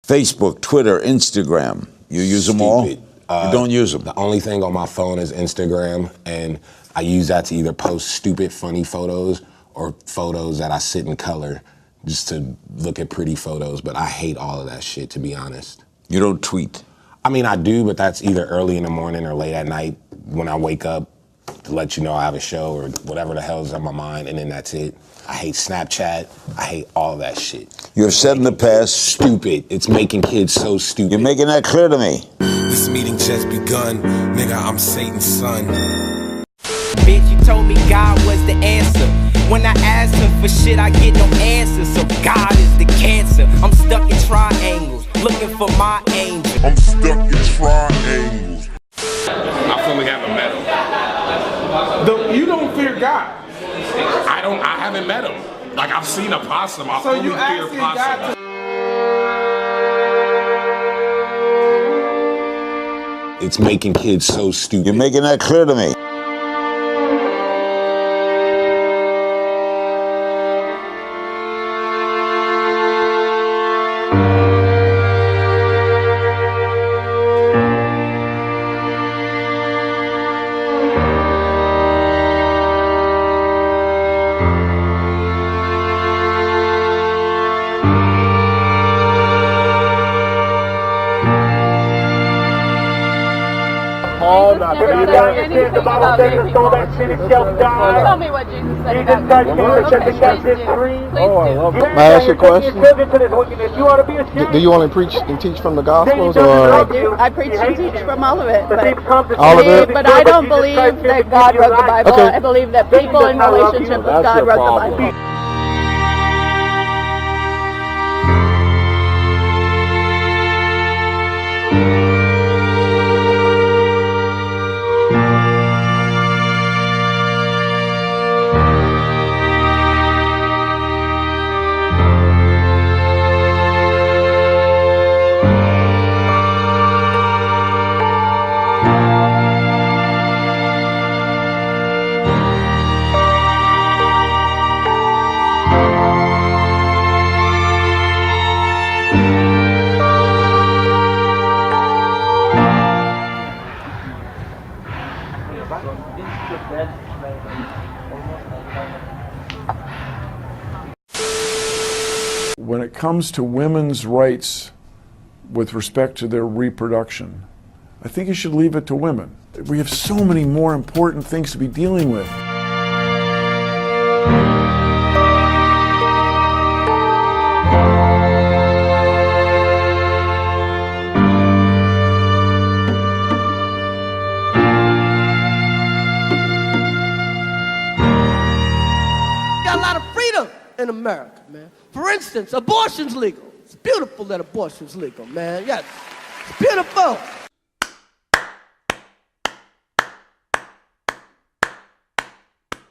Facebook, Twitter, Instagram. You use them all? You don't use them? The only thing on my phone is Instagram, and I use that to either post stupid, funny photos or photos that I sit in color just to look at pretty photos, but I hate all of that shit, to be honest. You don't tweet? I mean, I do, but that's either early in the morning or late at night when I wake up to let you know I have a show or whatever the hell is on my mind, and then that's it. I hate Snapchat. I hate all that shit. You have said in the past... Stupid. It's making kids so stupid. You're making that clear to me. This meeting just begun. Nigga, I'm Satan's son. Bitch, you told me God was the answer. When I asked him for shit, I get no answer. So God is the cancer. I'm stuck in triangles, looking for my angel. I'm stuck in triangles. I feel like I haven't met him. You don't fear God. I haven't met him. Like, I've seen a possum. I So fully you fear asking possum. God to... It's making kids so stupid. You're making that clear to me. Tell me what Jesus said about me. May I ask you a question? Do you only preach and teach from the Gospels, or? I do. I preach and teach from all of it. But, all of it? But I don't believe that God wrote the Bible. Okay. I believe that people in relationship with God wrote the Bible. When it comes to women's rights with respect to their reproduction, I think you should leave it to women. We have so many more important things to be dealing with. Got a lot of freedom in America, man. For instance, abortion's legal. It's beautiful that abortion's legal, man. Yes, it's beautiful.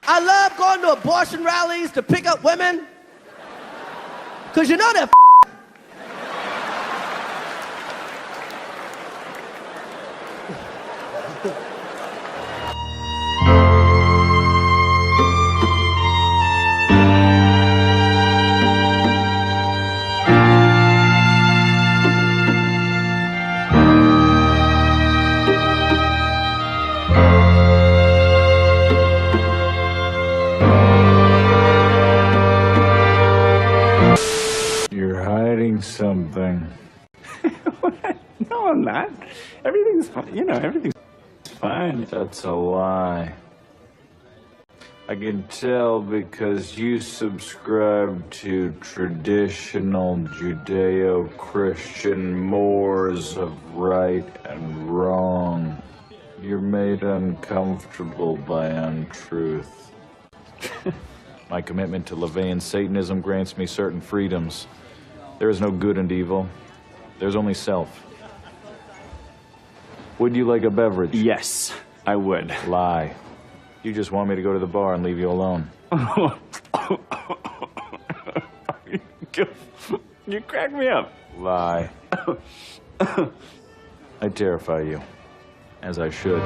I love going to abortion rallies to pick up women, because you know they're something. No, I'm not. Everything's fine. You know, everything's fine. That's a lie. I can tell because you subscribe to traditional Judeo-Christian mores of right and wrong. You're made uncomfortable by untruth. My commitment to LaVeyan Satanism grants me certain freedoms. There is no good and evil. There's only self. Would you like a beverage? Yes, I would. Lie. You just want me to go to the bar and leave you alone. You crack me up. Lie. I terrify you, as I should.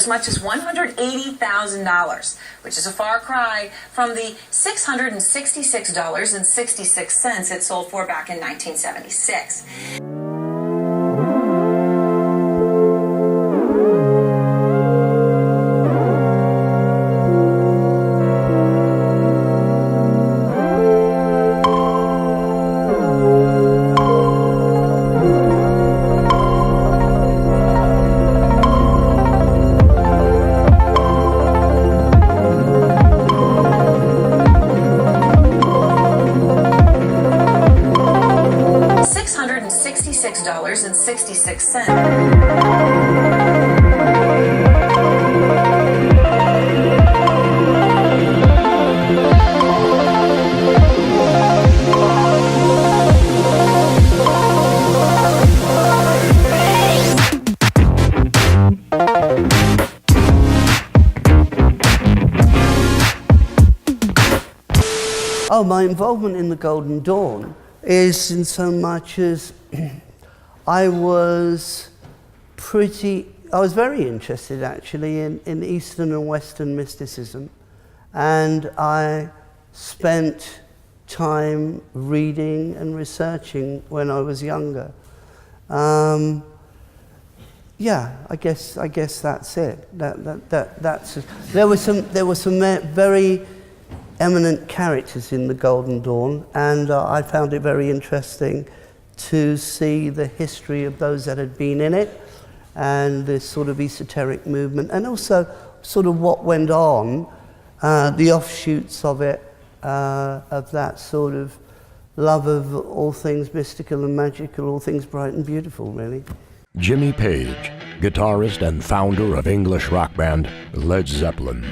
as much as $180,000, which is a far cry from the $666.66 it sold for back in 1976. $66.66. Oh, my involvement in the Golden Dawn is in so much as I was very interested actually in Eastern and Western mysticism, and I spent time reading and researching when I was younger. Yeah, I guess that's it. That's there were some very eminent characters in the Golden Dawn, and I found it very interesting to see the history of those that had been in it and this sort of esoteric movement, and also sort of what went on, the offshoots of it, of that sort of love of all things mystical and magical, all things bright and beautiful, really. Jimmy Page, guitarist and founder of English rock band Led Zeppelin.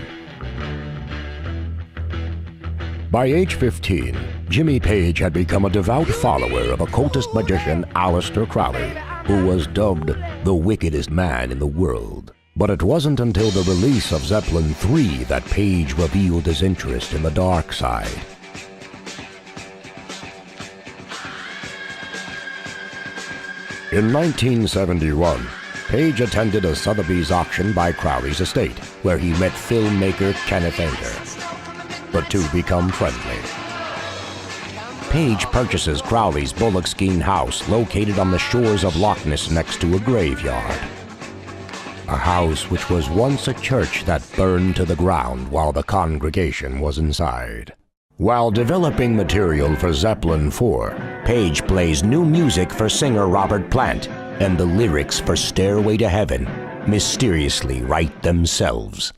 By age 15, Jimmy Page had become a devout follower of occultist magician Aleister Crowley, who was dubbed the wickedest man in the world. But it wasn't until the release of Zeppelin III that Page revealed his interest in the dark side. In 1971, Page attended a Sotheby's auction by Crowley's estate, where he met filmmaker Kenneth Anger. The two become friendly. Page purchases Crowley's Bullockskean house located on the shores of Loch Ness next to a graveyard. A house which was once a church that burned to the ground while the congregation was inside. While developing material for Zeppelin IV, Page plays new music for singer Robert Plant, and the lyrics for Stairway to Heaven mysteriously write themselves.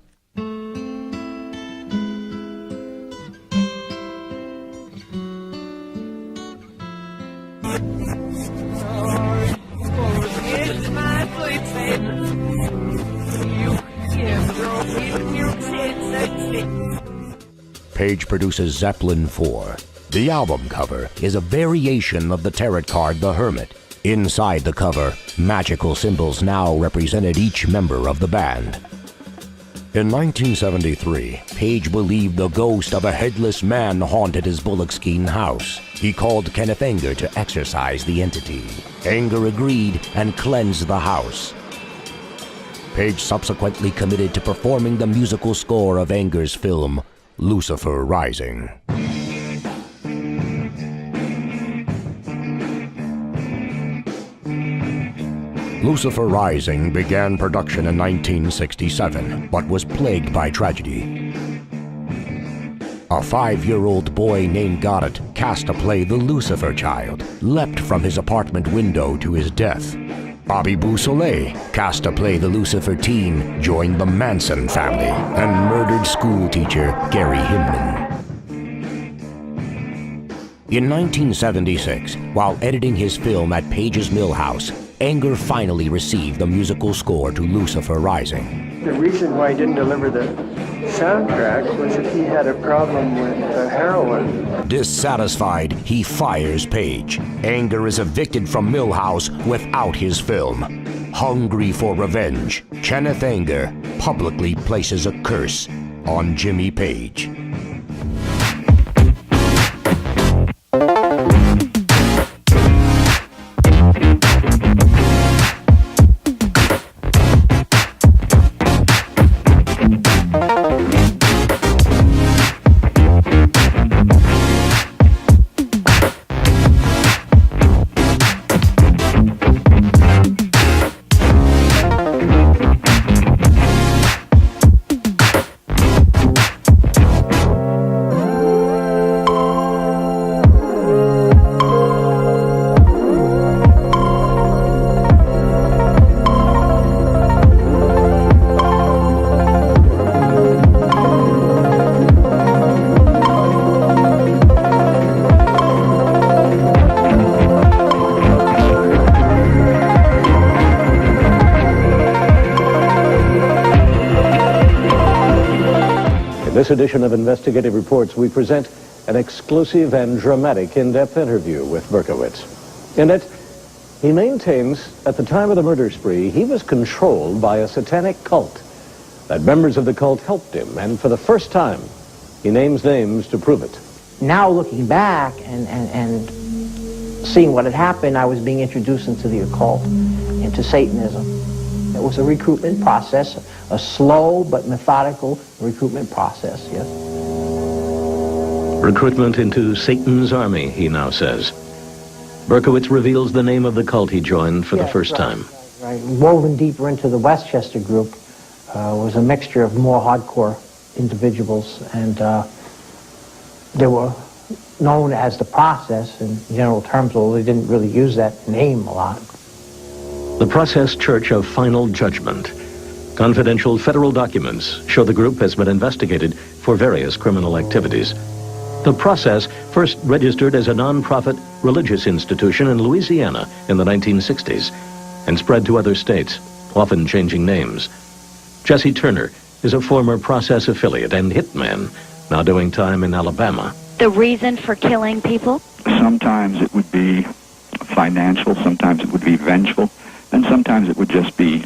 Page produces Zeppelin IV. The album cover is a variation of the tarot card The Hermit. Inside the cover, magical symbols now represented each member of the band. In 1973, Page believed the ghost of a headless man haunted his Bullockskean house. He called Kenneth Anger to exorcise the entity. Anger agreed and cleansed the house. Page subsequently committed to performing the musical score of Anger's film, Lucifer Rising. Lucifer Rising began production in 1967, but was plagued by tragedy. A 5-year-old boy named Goddard, cast to play the Lucifer Child, leapt from his apartment window to his death. Bobby Beausoleil, cast to play the Lucifer teen, joined the Manson family and murdered schoolteacher Gary Hinman. In 1976, while editing his film at Page's Mill House, Anger finally received the musical score to Lucifer Rising. The reason why he didn't deliver the soundtrack was that he had a problem with heroin. Dissatisfied, he fires Page. Anger is evicted from Millhouse without his film. Hungry for revenge, Kenneth Anger publicly places a curse on Jimmy Page. this edition of Investigative Reports, we present an exclusive and dramatic in-depth interview with Berkowitz. In it, he maintains at the time of the murder spree, he was controlled by a satanic cult, that members of the cult helped him, and for the first time, he names names to prove it. Now looking back and seeing what had happened, I was being introduced into the occult, into Satanism. It was a recruitment process, a slow but methodical recruitment process, yes. Recruitment into Satan's army, he now says. Berkowitz reveals the name of the cult he joined for the first time. Right. Woven deeper into the Westchester group was a mixture of more hardcore individuals, and they were known as the Process in general terms, although they didn't really use that name a lot. The Process Church of Final Judgment. Confidential federal documents show the group has been investigated for various criminal activities. The Process first registered as a non-profit religious institution in Louisiana in the 1960s and spread to other states, often changing names. Jesse Turner is a former Process affiliate and hitman, now doing time in Alabama. The reason for killing people? Sometimes it would be financial, sometimes it would be vengeful, and sometimes it would just be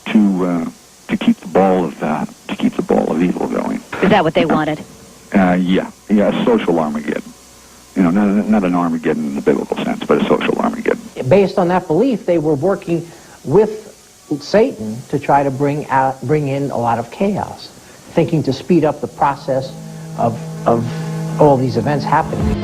to keep the ball of evil going. Is that what they wanted? Yeah, social Armageddon. You know, not an Armageddon in the biblical sense, but a social Armageddon. Based on that belief, they were working with Satan to try to bring in a lot of chaos, thinking to speed up the process of all these events happening.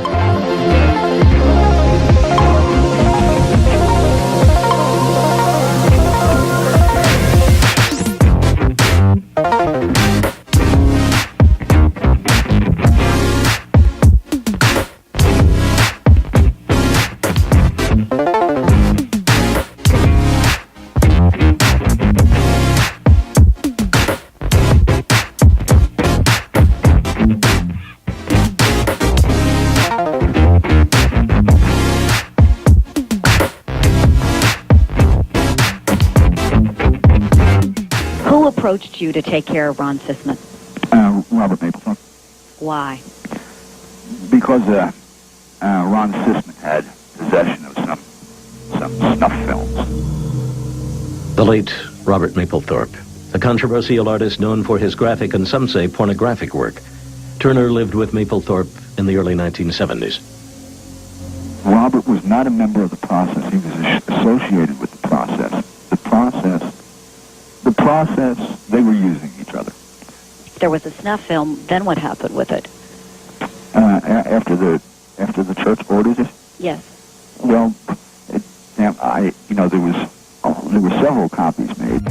Approached you to take care of Ron Sisman? Robert Mapplethorpe. Why? Because Ron Sisman had possession of some snuff films. The late Robert Mapplethorpe, a controversial artist known for his graphic and some say pornographic work. Turner lived with Mapplethorpe in the early 1970s. Robert was not a member of the Process. He was associated with the Process. The Process, they were using each other. There was a snuff film, then what happened with it? After the church ordered it? Yes. Well, there were several copies made.